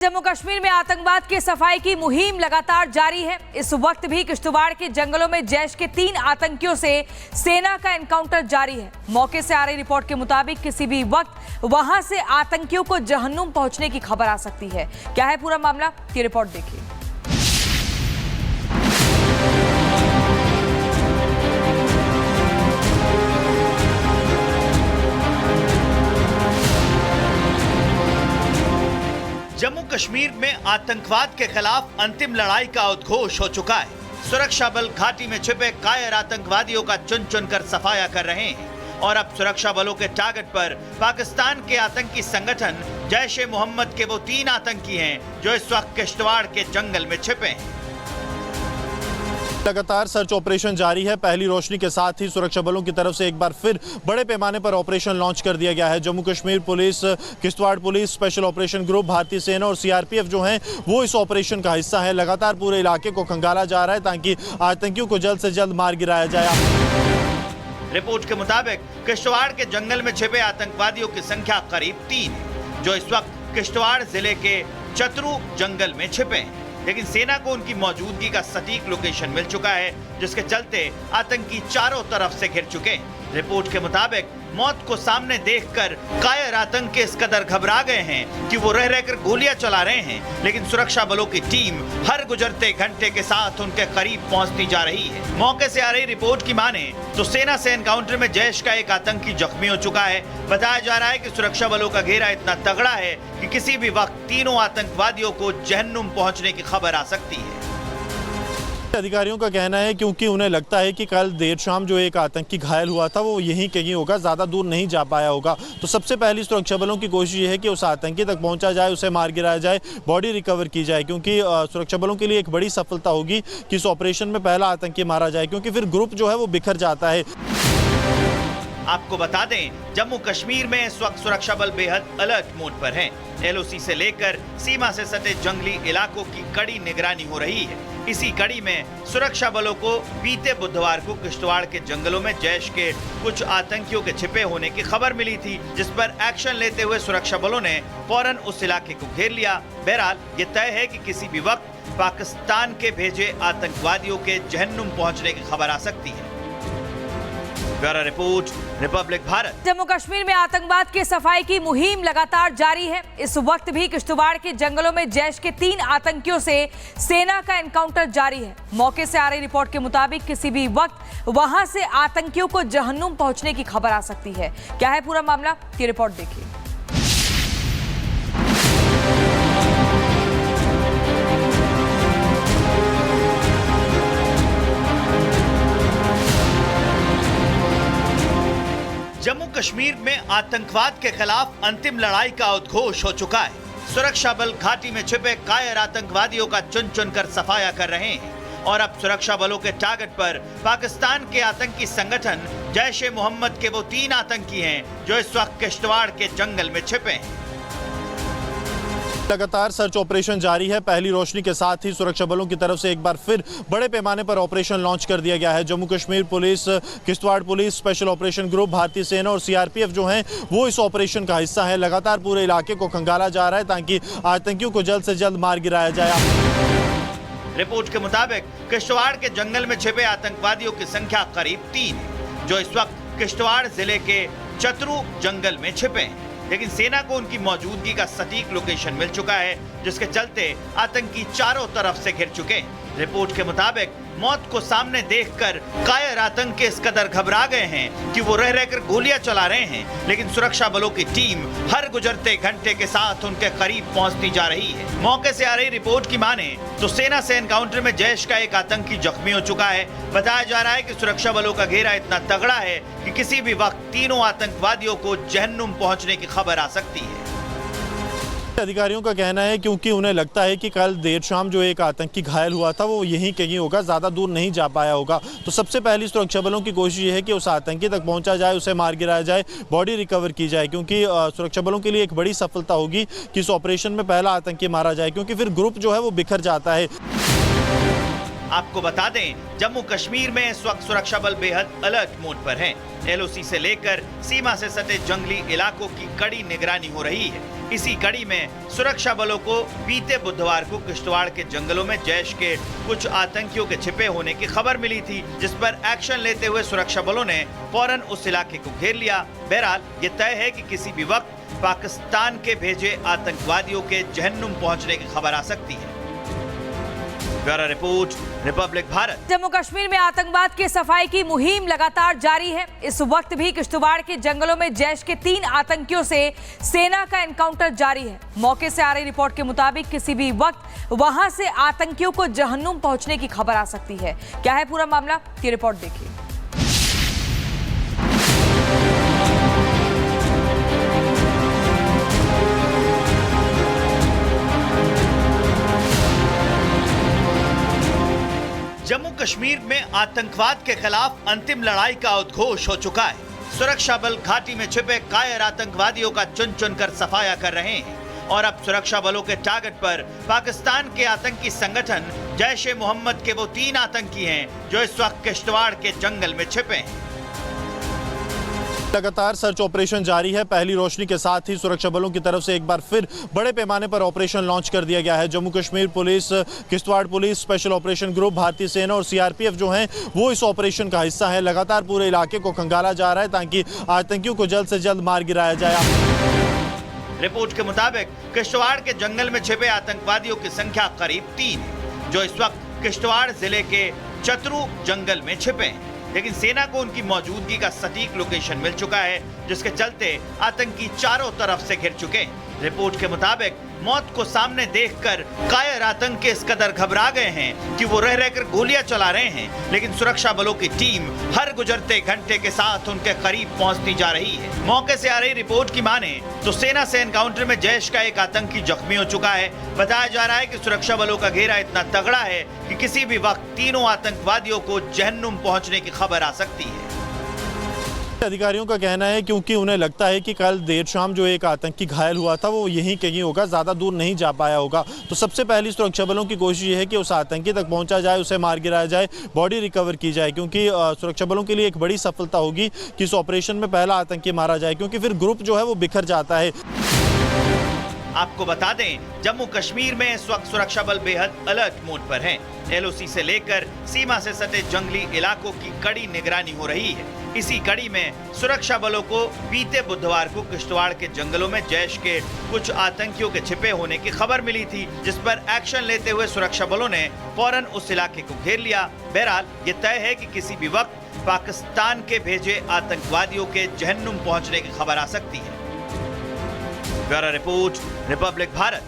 जम्मू कश्मीर में आतंकवाद की सफाई की मुहिम लगातार जारी है। इस वक्त भी किश्तवाड़ के जंगलों में जैश के 3 आतंकियों से सेना का एनकाउंटर जारी है। मौके से आ रही रिपोर्ट के मुताबिक किसी भी वक्त वहां से आतंकियों को जहन्नुम पहुंचने की खबर आ सकती है। क्या है पूरा मामला, ये रिपोर्ट देखिए। जम्मू कश्मीर में आतंकवाद के खिलाफ अंतिम लड़ाई का उद्घोष हो चुका है। सुरक्षा बल घाटी में छिपे कायर आतंकवादियों का चुन चुन कर सफाया कर रहे हैं और अब सुरक्षा बलों के टारगेट पर पाकिस्तान के आतंकी संगठन जैश-ए-मोहम्मद के वो 3 आतंकी हैं जो इस वक्त किश्तवाड़ के जंगल में छिपे हैं। लगातार सर्च ऑपरेशन जारी है। पहली रोशनी के साथ ही सुरक्षा बलों की तरफ से एक बार फिर बड़े पैमाने पर ऑपरेशन लॉन्च कर दिया गया है। Jammu Kashmir police, Kishtwar police, special operation group, भारतीय सेना और सीआरपीएफ जो हैं वो इस ऑपरेशन का हिस्सा है। लगातार पूरे इलाके को खंगाला जा रहा है ताकि आतंकियों को जल्द से जल्द मार गिराया जाए। रिपोर्ट के मुताबिक किश्तवाड़ के जंगल में छिपे आतंकवादियों की संख्या करीब 3 है जो इस वक्त किश्तवाड़ जिले के चतरू जंगल में छिपे हैं, लेकिन सेना को उनकी मौजूदगी का सटीक लोकेशन मिल चुका है, जिसके चलते आतंकी चारों तरफ से घिर चुके हैं। रिपोर्ट के मुताबिक मौत को सामने देखकर कायर आतंकी इस कदर घबरा गए हैं कि वो रह रहकर गोलियां चला रहे हैं, लेकिन सुरक्षा बलों की टीम हर गुजरते घंटे के साथ उनके करीब पहुंचती जा रही है। मौके से आ रही रिपोर्ट की माने तो सेना से एनकाउंटर में जैश का एक आतंकी जख्मी हो चुका है। बताया जा रहा है कि सुरक्षा बलों का घेरा इतना तगड़ा है कि किसी भी वक्त तीनों आतंकवादियों को जहन्नुम पहुंचने की खबर आ सकती है। अधिकारियों का कहना है क्योंकि उन्हें लगता है कि कल देर शाम जो एक आतंकी घायल हुआ था वो यहीं कहीं होगा, ज़्यादा दूर नहीं जा पाया होगा। तो सबसे पहली सुरक्षा बलों की कोशिश ये है कि उस आतंकी तक पहुंचा जाए, उसे मार गिराया जाए, बॉडी रिकवर की जाए, क्योंकि सुरक्षा बलों के लिए एक बड़ी सफलता होगी कि इस ऑपरेशन में पहला आतंकी मारा जाए, क्योंकि फिर ग्रुप जो है वो बिखर जाता है। आपको बता दें, जम्मू कश्मीर में इस वक्त सुरक्षा बल बेहद अलर्ट मोड पर हैं। एलओसी से लेकर सीमा से सटे जंगली इलाकों की कड़ी निगरानी हो रही है। इसी कड़ी में सुरक्षा बलों को बीते बुधवार को किश्तवाड़ के जंगलों में जैश के कुछ आतंकियों के छिपे होने की खबर मिली थी, जिस पर एक्शन लेते हुए सुरक्षा बलों ने फौरन उस इलाके को घेर लिया। बहरहाल ये तय है कि किसी भी वक्त पाकिस्तान के भेजे आतंकवादियों के जहन्नुम पहुंचने की खबर आ सकती है। Bureau report, Republic Bharat. Jammu Kashmir में आतंकवाद की सफाई की मुहिम लगातार जारी है। इस वक्त भी किश्तवाड़ के जंगलों में जैश के 3 आतंकियों से सेना का एनकाउंटर जारी है। मौके से आ रही रिपोर्ट के मुताबिक किसी भी वक्त वहां से आतंकियों को जहन्नुम पहुंचने की खबर आ सकती है। क्या है पूरा मामला, ये रिपोर्ट देखिए। जम्मू कश्मीर में आतंकवाद के खिलाफ अंतिम लड़ाई का उद्घोष हो चुका है। सुरक्षा बल घाटी में छिपे कायर आतंकवादियों का चुन चुन कर सफाया कर रहे हैं और अब सुरक्षा बलों के टारगेट पर पाकिस्तान के आतंकी संगठन जैश-ए-मोहम्मद के वो 3 आतंकी हैं जो इस वक्त किश्तवाड़ के जंगल में छिपे हैं। लगातार सर्च ऑपरेशन जारी है। पहली रोशनी के साथ ही सुरक्षा बलों की तरफ से एक बार फिर बड़े पैमाने पर ऑपरेशन लॉन्च कर दिया गया है। Jammu Kashmir police, Kishtwar police, special operation group, भारतीय सेना और सीआरपीएफ जो हैं वो इस ऑपरेशन का हिस्सा है। लगातार पूरे इलाके को खंगाला जा रहा है ताकि आतंकियों को जल्द से जल्द मार गिराया जाए। रिपोर्ट के मुताबिक किश्तवाड़ के जंगल में छिपे आतंकवादियों की संख्या करीब 3 है जो इस वक्त किश्तवाड़ जिले के चतरू जंगल में छिपे हैं, लेकिन सेना को उनकी मौजूदगी का सटीक लोकेशन मिल चुका है, जिसके चलते आतंकी चारों तरफ से घिर चुके हैं। रिपोर्ट के मुताबिक मौत को सामने देखकर कायर आतंकी इस कदर घबरा गए हैं कि वो रह रहकर गोलियां चला रहे हैं, लेकिन सुरक्षा बलों की टीम हर गुजरते घंटे के साथ उनके करीब पहुंचती जा रही है। मौके से आ रही रिपोर्ट की माने तो सेना से एनकाउंटर में जैश का एक आतंकी जख्मी हो चुका है। बताया जा रहा है कि सुरक्षा बलों का घेरा इतना तगड़ा है कि किसी भी वक्त तीनों आतंकवादियों को जहन्नुम पहुंचने की खबर आ सकती है। अधिकारियों का कहना है क्योंकि उन्हें लगता है कि कल देर शाम जो एक आतंकी घायल हुआ था वो यहीं कहीं होगा, ज़्यादा दूर नहीं जा पाया होगा। तो सबसे पहली सुरक्षा बलों की कोशिश ये है कि उस आतंकी तक पहुंचा जाए, उसे मार गिराया जाए, बॉडी रिकवर की जाए, क्योंकि सुरक्षा बलों के लिए एक बड़ी सफलता होगी कि इस ऑपरेशन में पहला आतंकी मारा जाए, क्योंकि फिर ग्रुप जो है वो बिखर जाता है। आपको बता दें, जम्मू कश्मीर में इस वक्त सुरक्षा बल बेहद अलर्ट मोड पर हैं। एलओसी से लेकर सीमा से सटे जंगली इलाकों की कड़ी निगरानी हो रही है। इसी कड़ी में सुरक्षा बलों को बीते बुधवार को किश्तवाड़ के जंगलों में जैश के कुछ आतंकियों के छिपे होने की खबर मिली थी, जिस पर एक्शन लेते हुए सुरक्षा बलों ने फौरन उस इलाके को घेर लिया। बहरहाल ये तय है कि किसी भी वक्त पाकिस्तान के भेजे आतंकवादियों के जहन्नुम पहुंचने की खबर आ सकती है। Bureau report, Republic Bharat. Jammu Kashmir में आतंकवाद की सफाई की मुहिम लगातार जारी है। इस वक्त भी किश्तवाड़ के जंगलों में जैश के 3 आतंकियों से सेना का एनकाउंटर जारी है। मौके से आ रही रिपोर्ट के मुताबिक किसी भी वक्त वहां से आतंकियों को जहन्नुम पहुंचने की खबर आ सकती है। क्या है पूरा मामला, ये रिपोर्ट देखिए। जम्मू कश्मीर में आतंकवाद के खिलाफ अंतिम लड़ाई का उद्घोष हो चुका है। सुरक्षा बल घाटी में छिपे कायर आतंकवादियों का चुन चुन कर सफाया कर रहे हैं और अब सुरक्षा बलों के टारगेट पर पाकिस्तान के आतंकी संगठन जैश-ए-मोहम्मद के वो 3 आतंकी हैं जो इस वक्त किश्तवाड़ के जंगल में छिपे हैं। लगातार सर्च ऑपरेशन जारी है। पहली रोशनी के साथ ही सुरक्षा बलों की तरफ से एक बार फिर बड़े पैमाने पर ऑपरेशन लॉन्च कर दिया गया है। Jammu Kashmir police, Kishtwar police, special operation group, भारतीय सेना और सीआरपीएफ जो हैं वो इस ऑपरेशन का हिस्सा है। लगातार पूरे इलाके को खंगाला जा रहा है ताकि आतंकियों को जल्द से जल्द मार गिराया जाए। रिपोर्ट के मुताबिक किश्तवाड़ के जंगल में छिपे आतंकवादियों की संख्या करीब 3 है, जो इस वक्त किश्तवाड़ जिले के चतरू जंगल में छिपे हैं। लेकिन सेना को उनकी मौजूदगी का सटीक लोकेशन मिल चुका है, जिसके चलते आतंकी चारों तरफ से घिर चुके हैं। रिपोर्ट के मुताबिक मौत को सामने देखकर कायर आतंकी इस कदर घबरा गए हैं कि वो रह रहकर गोलियां चला रहे हैं, लेकिन सुरक्षा बलों की टीम हर गुजरते घंटे के साथ उनके करीब पहुंचती जा रही है। मौके से आ रही रिपोर्ट की माने तो सेना से एनकाउंटर में जैश का एक आतंकी जख्मी हो चुका है। बताया जा रहा है कि सुरक्षा बलों का घेरा इतना तगड़ा है कि किसी भी वक्त तीनों आतंकवादियों को जहन्नुम पहुंचने की खबर आ सकती है। अधिकारियों का कहना है क्योंकि उन्हें लगता है कि कल देर शाम जो एक आतंकी घायल हुआ था वो यहीं कहीं होगा, ज़्यादा दूर नहीं जा पाया होगा। तो सबसे पहली सुरक्षा बलों की कोशिश ये है कि उस आतंकी तक पहुंचा जाए, उसे मार गिराया जाए, बॉडी रिकवर की जाए, क्योंकि सुरक्षा बलों के लिए एक बड़ी सफलता होगी कि इस ऑपरेशन में पहला आतंकी मारा जाए, क्योंकि फिर ग्रुप जो है वो बिखर जाता है। आपको बता दें, जम्मू कश्मीर में इस वक्त सुरक्षा बल बेहद अलर्ट मोड पर हैं। एलओसी से लेकर सीमा से सटे जंगली इलाकों की कड़ी निगरानी हो रही है। इसी कड़ी में सुरक्षा बलों को बीते बुधवार को किश्तवाड़ के जंगलों में जैश के कुछ आतंकियों के छिपे होने की खबर मिली थी, जिस पर एक्शन लेते हुए सुरक्षा बलों ने फौरन उस इलाके को घेर लिया। बहरहाल ये तय है कि किसी भी वक्त पाकिस्तान के भेजे आतंकवादियों के जहन्नुम पहुंचने की खबर आ सकती है। Bureau report, Republic Bharat.